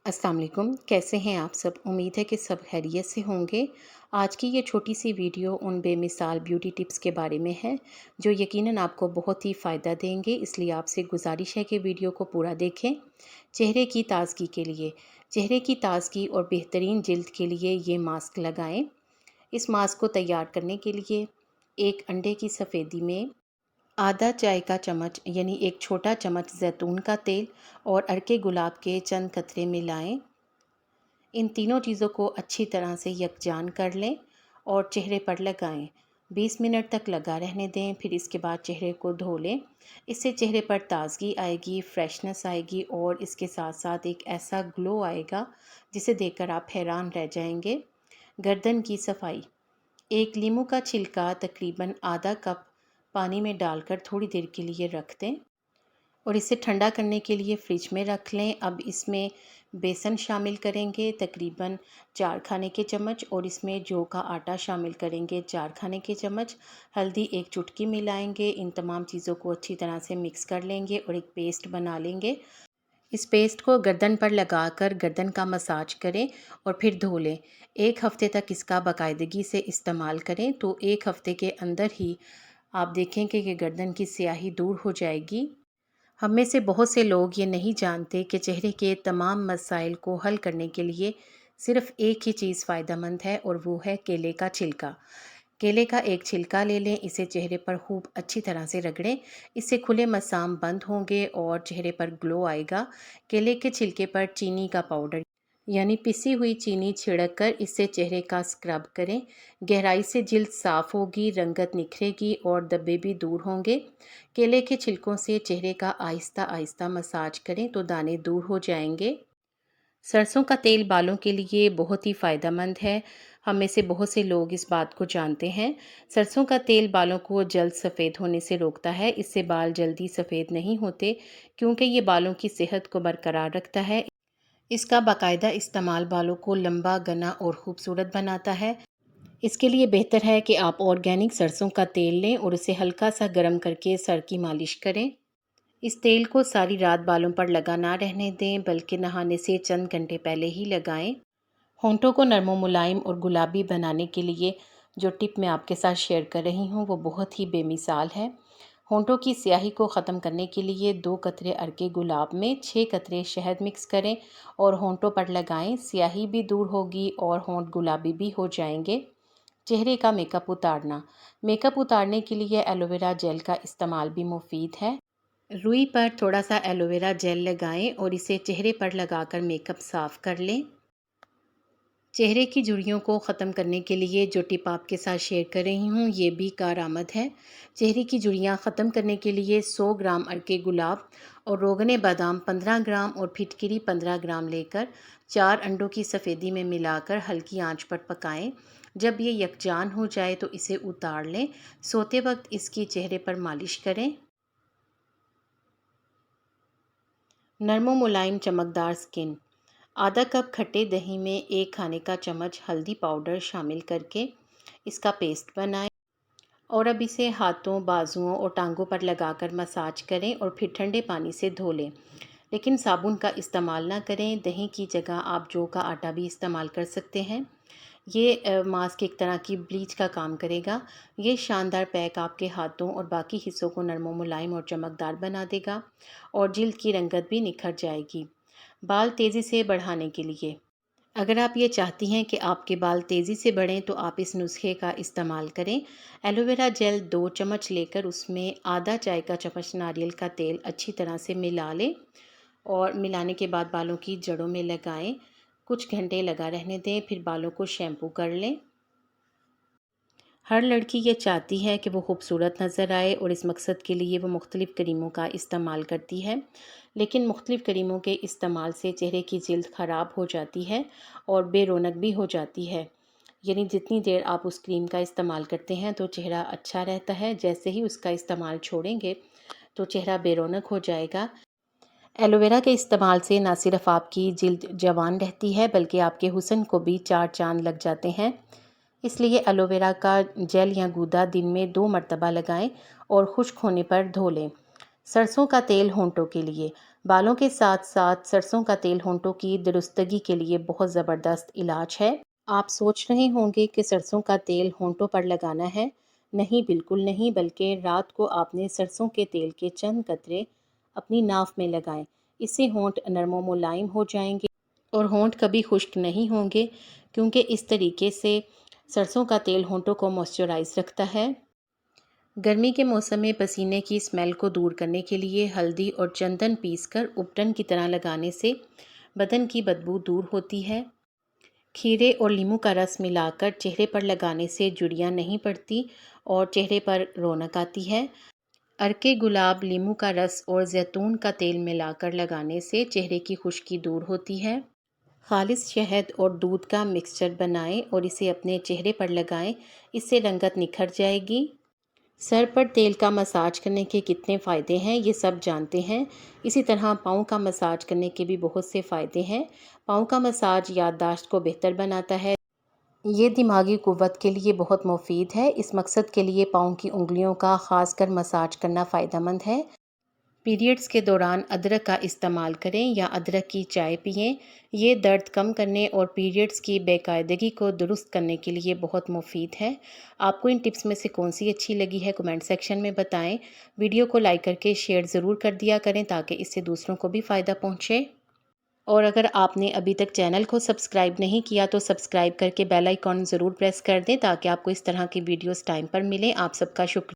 अस्सलाम वालेकुम, कैसे हैं आप सब? उम्मीद है कि सब खैरियत से होंगे। आज की ये छोटी सी वीडियो उन बेमिसाल ब्यूटी टिप्स के बारे में है जो यकीनन आपको बहुत ही फ़ायदा देंगे, इसलिए आपसे गुजारिश है कि वीडियो को पूरा देखें। चेहरे की ताज़गी के लिए, चेहरे की ताज़गी और बेहतरीन जल्द के लिए ये मास्क लगाएं। इस मास्क को तैयार करने के लिए एक अंडे की सफ़ेदी में आधा चाय का चम्मच यानी एक छोटा चम्मच जैतून का तेल और अर्के गुलाब के चंद कतरे मिलाएं। इन तीनों चीज़ों को अच्छी तरह से यकजान कर लें और चेहरे पर लगाएं। 20 मिनट तक लगा रहने दें, फिर इसके बाद चेहरे को धो लें। इससे चेहरे पर ताज़गी आएगी, फ्रेशनेस आएगी और इसके साथ साथ एक ऐसा ग्लो आएगा जिसे देखकर आप हैरान रह जाएंगे। गर्दन की सफाई, एक लीमू का छिलका तकरीबन आधा कप पानी में डालकर थोड़ी देर के लिए रख दें और इसे ठंडा करने के लिए फ्रिज में रख लें। अब इसमें बेसन शामिल करेंगे तकरीबन 4 खाने के चम्मच और इसमें जौ का आटा शामिल करेंगे 4 खाने के चम्मच। हल्दी एक चुटकी मिलाएंगे। इन तमाम चीज़ों को अच्छी तरह से मिक्स कर लेंगे और एक पेस्ट बना लेंगे। इस पेस्ट को गर्दन पर लगाकर गर्दन का मसाज करें और फिर धो लें। 1 हफ़्ते तक इसका बाकायदगी से इस्तेमाल करें तो 1 हफ़्ते के अंदर ही आप देखेंगे कि गर्दन की स्याही दूर हो जाएगी। हम में से बहुत से लोग ये नहीं जानते कि चेहरे के तमाम मसाइल को हल करने के लिए सिर्फ़ एक ही चीज़ फ़ायदेमंद है और वो है केले का छिलका। केले का एक छिलका ले लें, इसे चेहरे पर खूब अच्छी तरह से रगड़ें। इससे खुले मसाम बंद होंगे और चेहरे पर ग्लो आएगा। केले के छिलके पर चीनी का पाउडर यानी पिसी हुई चीनी छिड़क कर इससे चेहरे का स्क्रब करें। गहराई से जिल्द साफ़ होगी, रंगत निखरेगी और धब्बे भी दूर होंगे। केले के छिलकों से चेहरे का आहिस्ता आहिस्ता मसाज करें तो दाने दूर हो जाएंगे। सरसों का तेल बालों के लिए बहुत ही फ़ायदेमंद है। हम में से बहुत से लोग इस बात को जानते हैं। सरसों का तेल बालों को जल्द सफ़ेद होने से रोकता है। इससे बाल जल्दी सफ़ेद नहीं होते क्योंकि ये बालों की सेहत को बरकरार रखता है। इसका बाकायदा इस्तेमाल बालों को लंबा, घना और ख़ूबसूरत बनाता है। इसके लिए बेहतर है कि आप ऑर्गेनिक सरसों का तेल लें और उसे हल्का सा गर्म करके सर की मालिश करें। इस तेल को सारी रात बालों पर लगा ना रहने दें बल्कि नहाने से चंद घंटे पहले ही लगाएं। होंठों को नरम मुलायम और गुलाबी बनाने के लिए जो टिप मैं आपके साथ शेयर कर रही हूँ वो बहुत ही बेमिसाल है। होंठों की स्याही को ख़त्म करने के लिए 2 कतरे अर्के गुलाब में 6 कतरे शहद मिक्स करें और होंठों पर लगाएं। स्याही भी दूर होगी और होंठ गुलाबी भी हो जाएंगे। चेहरे का मेकअप उतारना, मेकअप उतारने के लिए एलोवेरा जेल का इस्तेमाल भी मुफीद है। रुई पर थोड़ा सा एलोवेरा जेल लगाएं और इसे चेहरे पर लगाकर मेकअप साफ़ कर लें। चेहरे की झुर्रियों को ख़त्म करने के लिए जो टिप आपके साथ शेयर कर रही हूँ ये भी कारआमद है। चेहरे की झुर्रियाँ ख़त्म करने के लिए 100 ग्राम अर्के गुलाब और रोगने बादाम 15 ग्राम और फिटकिरी 15 ग्राम लेकर 4 अंडों की सफ़ेदी में मिलाकर हल्की आंच पर पकाएं। जब ये यकजान हो जाए तो इसे उतार लें। सोते वक्त इसकी चेहरे पर मालिश करें। नरम मुलायम चमकदार स्किन, आधा कप खट्टे दही में 1 खाने का चम्मच हल्दी पाउडर शामिल करके इसका पेस्ट बनाएं और अब इसे हाथों, बाजुओं और टांगों पर लगाकर मसाज करें और फिर ठंडे पानी से धो लें। लेकिन साबुन का इस्तेमाल ना करें। दही की जगह आप जौ का आटा भी इस्तेमाल कर सकते हैं। ये मास्क एक तरह की ब्लीच का काम करेगा। ये शानदार पैक आपके हाथों और बाकी हिस्सों को नरम मुलायम और चमकदार बना देगा और जिल्द की रंगत भी निखर जाएगी। बाल तेज़ी से बढ़ाने के लिए, अगर आप ये चाहती हैं कि आपके बाल तेज़ी से बढ़ें तो आप इस नुस्खे का इस्तेमाल करें। एलोवेरा जेल 2 चम्मच लेकर उसमें आधा चाय का चम्मच नारियल का तेल अच्छी तरह से मिला लें और मिलाने के बाद बालों की जड़ों में लगाएं। कुछ घंटे लगा रहने दें, फिर बालों को शैम्पू कर लें। हर लड़की ये चाहती है कि वो खूबसूरत नज़र आए और इस मकसद के लिए वो मुख्तलिफ़ क्रीमों का इस्तेमाल करती है। लेकिन मुख्तलिफ़ क्रीमों के इस्तेमाल से चेहरे की जिल्द ख़राब हो जाती है और बेरौनक भी हो जाती है। यानी जितनी देर आप उस क्रीम का इस्तेमाल करते हैं तो चेहरा अच्छा रहता है, जैसे ही उसका इस्तेमाल छोड़ेंगे तो चेहरा बेरौनक हो जाएगा। एलोवेरा के इस्तेमाल से ना सिर्फ आपकी जिल्द जवान रहती है बल्कि आपके हुस्न को भी 4 चाँद लग जाते हैं। इसलिए एलोवेरा का जेल या गूदा दिन में 2 मरतबा लगाएं और खुश्क होने पर धो लें। सरसों का तेल होंठों के लिए, बालों के साथ साथ सरसों का तेल होंठों की दुरुस्तगी के लिए बहुत ज़बरदस्त इलाज है। आप सोच रहे होंगे कि सरसों का तेल होंठों पर लगाना है। नहीं, बिल्कुल नहीं, बल्कि रात को आपने सरसों के तेल के चंद कतरे अपनी नाक में लगाएं। इससे होंठ नरम व मुलायम हो जाएंगे और होंठ कभी खुश्क नहीं होंगे, क्योंकि इस तरीके से सरसों का तेल होंठों को मॉइस्चराइज रखता है। गर्मी के मौसम में पसीने की स्मेल को दूर करने के लिए हल्दी और चंदन पीसकर उपटन की तरह लगाने से बदन की बदबू दूर होती है। खीरे और नींबू का रस मिलाकर चेहरे पर लगाने से झुर्रियाँ नहीं पड़ती और चेहरे पर रौनक आती है। अर्के गुलाब, नींबू का रस और जैतून का तेल मिलाकर लगाने से चेहरे की खुश्की दूर होती है। खालिस शहद और दूध का मिक्सचर बनाएं और इसे अपने चेहरे पर लगाएं। इससे रंगत निखर जाएगी। सर पर तेल का मसाज करने के कितने फ़ायदे हैं, ये सब जानते हैं। इसी तरह पाँव का मसाज करने के भी बहुत से फ़ायदे हैं। पाँव का मसाज याददाश्त को बेहतर बनाता है। ये दिमागी क़ुव्वत के लिए बहुत मुफीद है। इस मकसद के लिए पाँव की उँगलियों का ख़ासकर मसाज करना फ़ायदेमंद है। पीरियड्स के दौरान अदरक का इस्तेमाल करें या अदरक की चाय पिएं। ये दर्द कम करने और पीरियड्स की बेकायदगी को दुरुस्त करने के लिए बहुत मुफीद है। आपको इन टिप्स में से कौन सी अच्छी लगी है, कमेंट सेक्शन में बताएं। वीडियो को लाइक करके शेयर ज़रूर कर दिया करें ताकि इससे दूसरों को भी फ़ायदा पहुँचे। और अगर आपने अभी तक चैनल को सब्सक्राइब नहीं किया तो सब्सक्राइब करके बेल आइकॉन ज़रूर प्रेस कर दें ताकि आपको इस तरह की वीडियोस टाइम पर मिलें। आप सबका शुक्रिया।